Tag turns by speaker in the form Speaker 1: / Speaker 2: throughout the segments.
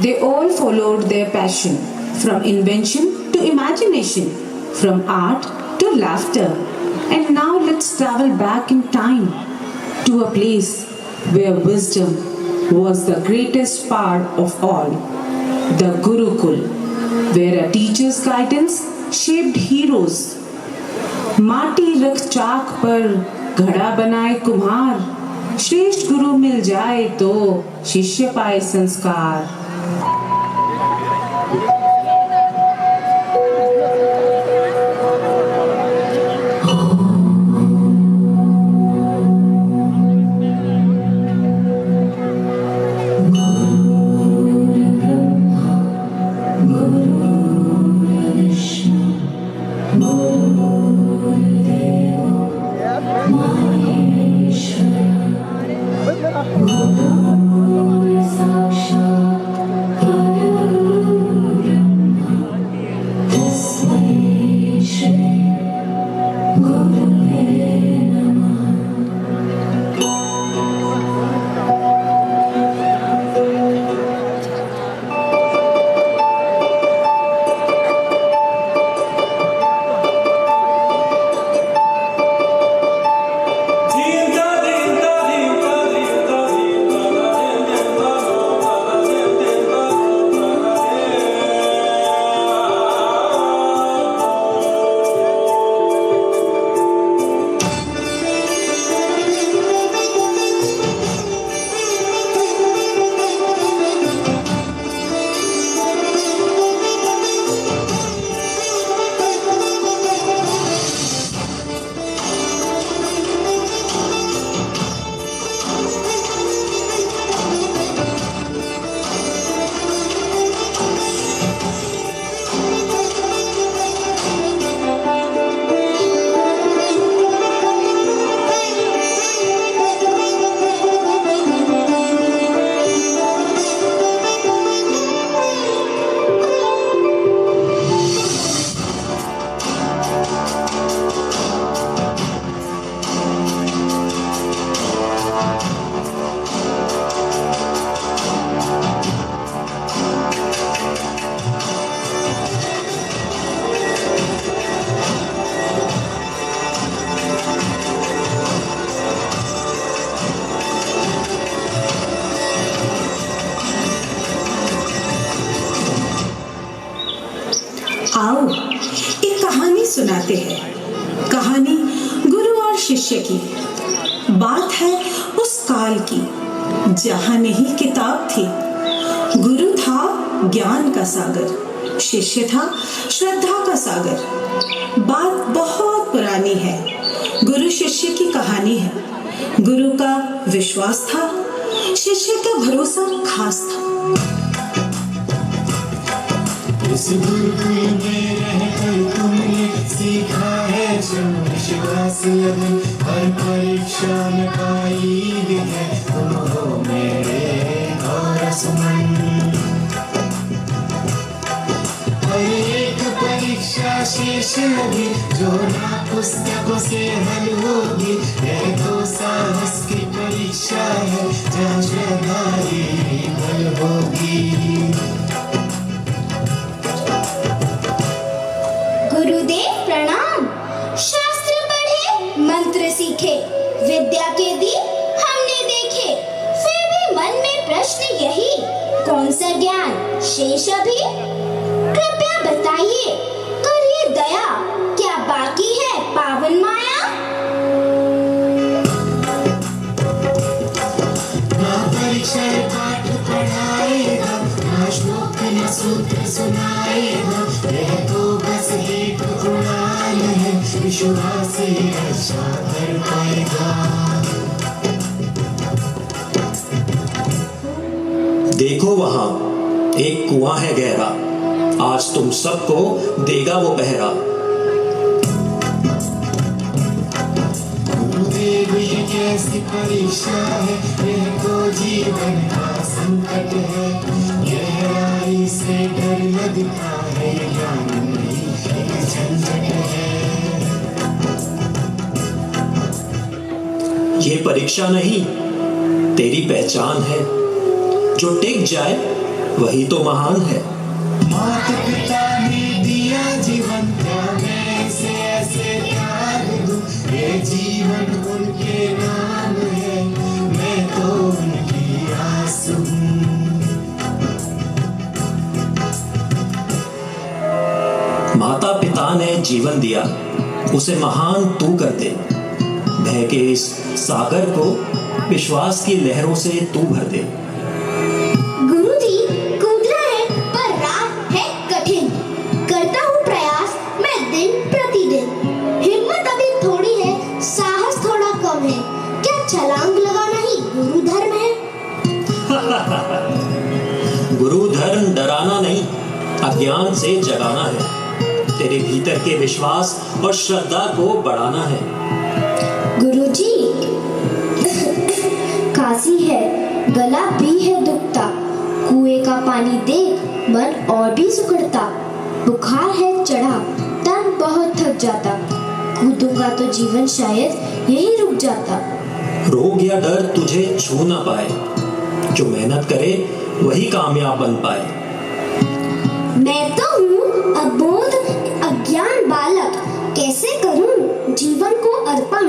Speaker 1: They all followed their passion, from invention to imagination, from art to laughter. And now let's travel back in time to a place where wisdom was the greatest part of all, the Gurukul, where a teacher's guidance shaped heroes. माटी रख चाक पर घड़ा बनाए कुम्हार, श्रेष्ठ गुरु मिल जाए तो शिष्य पाए संस्कार।
Speaker 2: आओ एक कहानी सुनाते हैं। कहानी गुरु और शिष्य की। बात है उस काल की जहां नहीं किताब थी। गुरु था ज्ञान का सागर, शिष्य था श्रद्धा का सागर। बात बहुत पुरानी है, गुरु शिष्य की कहानी है। गुरु का विश्वास था, शिष्य का भरोसा खास था।
Speaker 3: इस गुरुकुल में रहकर तुमने सीखा है जो विश्वास लगन हर परीक्षा में पाई है। तुम हो मेरे और सुमन, हर एक परीक्षा शेष लगी जो ना पुस्तकों से हल होगी। यह तो साहस की परीक्षा है जहाँ श्रद्धा ही बल होगी।
Speaker 4: गुरुदेव प्रणाम। शास्त्र पढ़े, मंत्र सीखे, विद्या के दीप हमने देखे, फिर भी मन में प्रश्न यही, कौन सा ज्ञान शेष अभी? कृपया बताइए, करिए दया, क्या बाकी है पावन माया?
Speaker 3: ना परीक्षा पाठ पढ़ाएगा, ना श्लोक न सूत्र सुनाएगा। यह तो बस एक उड़ान है, विश्वास ही रक्षा कर पाएगा।
Speaker 5: देखो वहां एक कुआं है गहरा, आज तुम सबको देगा वो पहरा।
Speaker 3: गुरुदेव ये कैसी परीक्षा है, यह तो जीवन का संकट है। गहराई से डर लगता है, ज्ञान नहीं एक झंझट है।
Speaker 5: ये परीक्षा नहीं, तेरी पहचान है। जो टिक जाए वही तो महान है।
Speaker 3: माता पिता ने दिया जीवन, क्या मैं इसे ऐसे त्याग दूं? ये जीवन उनके नाम है, मैं तो उनकी आस हूं।
Speaker 5: माता पिता ने जीवन दिया, उसे महान तू कर दे। भय के इस सागर को विश्वास की लहरों से तू भर दे।
Speaker 4: गुरुजी, कूदना है पर राह है कठिन। करता हूँ प्रयास मैं दिन प्रतिदिन। हिम्मत अभी थोड़ी है, साहस थोड़ा कम है। क्या छलांग लगाना ही गुरु धर्म है?
Speaker 5: गुरु धर्म डराना नहीं, अज्ञान से जगाना है। तेरे भीतर के विश्वास और श्रद्धा को बढ़ाना है।
Speaker 4: गुरुजी, खांसी है, गला भी है दुखता। कुएं का पानी देख मन और भी सुखड़ता। बुखार है चढ़ा, तन बहुत थक जाता। कूदूंगा तो जीवन शायद यही रुक जाता।
Speaker 5: रोग या डर तुझे छू ना पाए, जो मेहनत करे वही कामयाब बन पाए।
Speaker 4: मैं तो हूँ अबोध अज्ञान बालक, कैसे करूँ जीवन को अर्पण?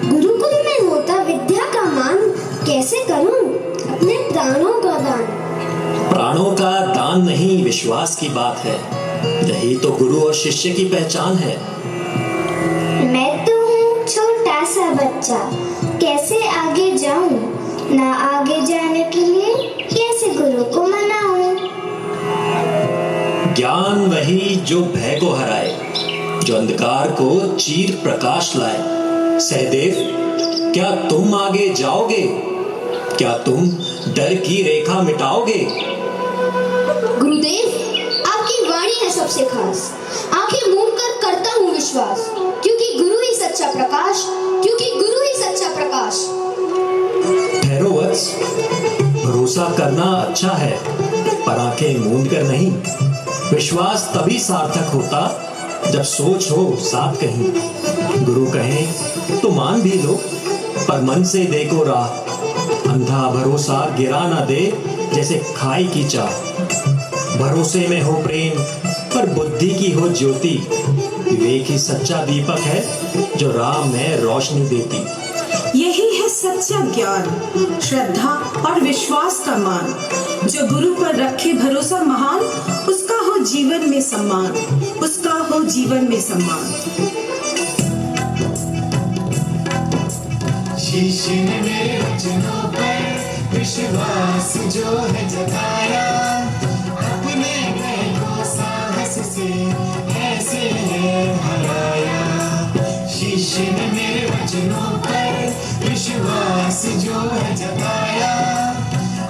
Speaker 4: गुरुकुल में होता विद्या का मान, कैसे करूँ अपने प्राणों का दान?
Speaker 5: प्राणों का दान नहीं, विश्वास की बात है। यही तो गुरु और शिष्य की पहचान है।
Speaker 4: मैं तो हूँ छोटा सा बच्चा, कैसे आगे जाऊँ? ना आगे जाने के लिए कैसे गुरु को मनाऊं?
Speaker 5: ज्ञान वही जो भय को हराए, जो अंधकार को चीर प्रकाश लाए। सहदेव, क्या तुम आगे जाओगे? क्या तुम डर की रेखा मिटाओगे?
Speaker 4: गुरुदेव, आपकी वाणी है सबसे खास। आंखें मूंद कर करता हूँ विश्वास, क्योंकि गुरु ही सच्चा प्रकाश, क्योंकि गुरु ही सच्चा प्रकाश।
Speaker 5: ठहरो वत्स, भरोसा करना अच्छा है, पर आंखें मूंद कर नहीं। विश्वास तभी सार्थक होता जब सोच हो साथ कहीं। गुरु कहे तो मान भी लो, पर मन से देखो राह। अंधा भरोसा गिरा ना दे, जैसे खाई की चाह। भरोसे में हो प्रेम, पर बुद्धि की हो ज्योति। विवेक ही सच्चा दीपक है, जो राह में रोशनी देती।
Speaker 2: यही है सच्चा ज्ञान, श्रद्धा और विश्वास का मान। जो गुरु पर रखे भरोसा महान, उसका हो जीवन में सम्मान, उसका हो जीवन में सम्मान।
Speaker 3: शिष्य ने मेरे वचनों पर विश्वास जो है जताया, अपने भय को साहस से ऐसे है हराया। शिष्य ने मेरे वचनों पर विश्वास जो है जताया,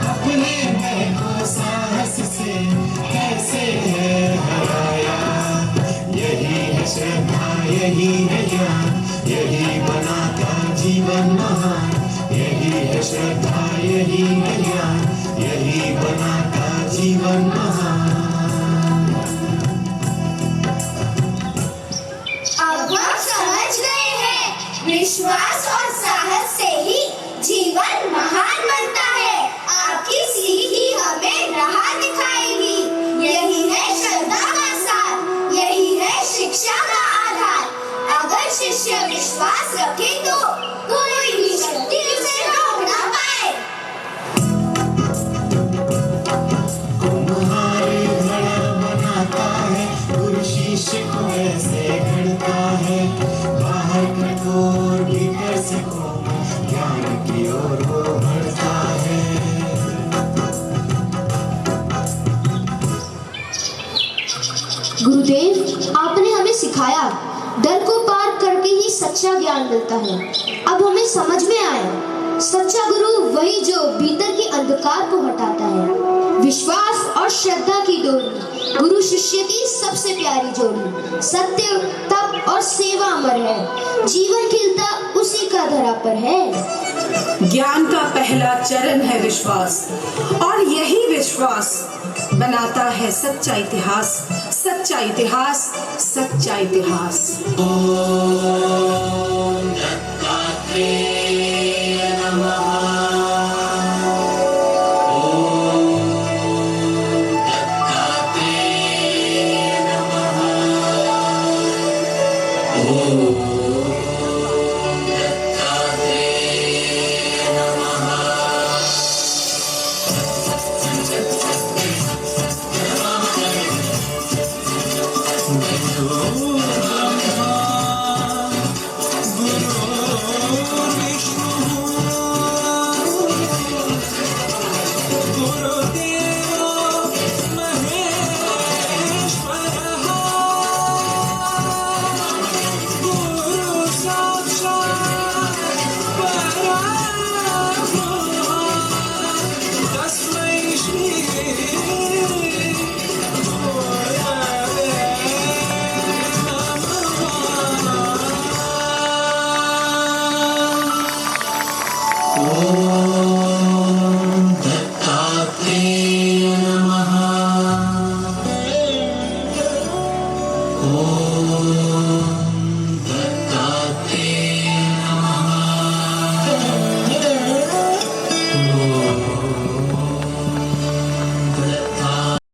Speaker 3: अपने भय को साहस से ऐसे है हराया। यही है श्रद्धा, यही है ज्ञान, यही बनाता जीवन महान। यही है श्रद्धा, यही है ज्ञान, यही बनाता जीवन महान।
Speaker 4: अब हम समझ गए हैं, विश्वास और साहस से ही जीवन महान बनता है। आपकी सीख ही हमें राह दिखाएगी। यही है श्रद्धा का सार, यही है शिक्षा का आधार। अगर शिष्य विश्वास रखे तो कोई भी शक्ति उसे रोक ना पाए।
Speaker 3: कुम्हार घड़ा बनाता है, गुरु शिष्य को ऐसे गढ़ता है। बाहर कठोर भीतर से कोमल, ज्ञान की ओर वो बढ़ता है।
Speaker 4: गुरुदेव, आपने हमें सिखाया डर को पार करके ही सच्चा ज्ञान मिलता है। अब हमें समझ में आया, सच्चा गुरु वही जो भीतर के अंधकार को हटाता है। विश्वास और श्रद्धा की डोरी गुरु शिष्य की सबसे प्यारी जोड़ी। सत्य, तप और सेवा अमर है, जीवन खिलता उसी का धरा पर है।
Speaker 2: ज्ञान का पहला चरण है विश्वास, और यही विश्वास बनाता है सच्चा इतिहास, सच्चा इतिहास, सच्चा इतिहास।
Speaker 3: ओम दत्तात्रेय नमः। ओम ॐ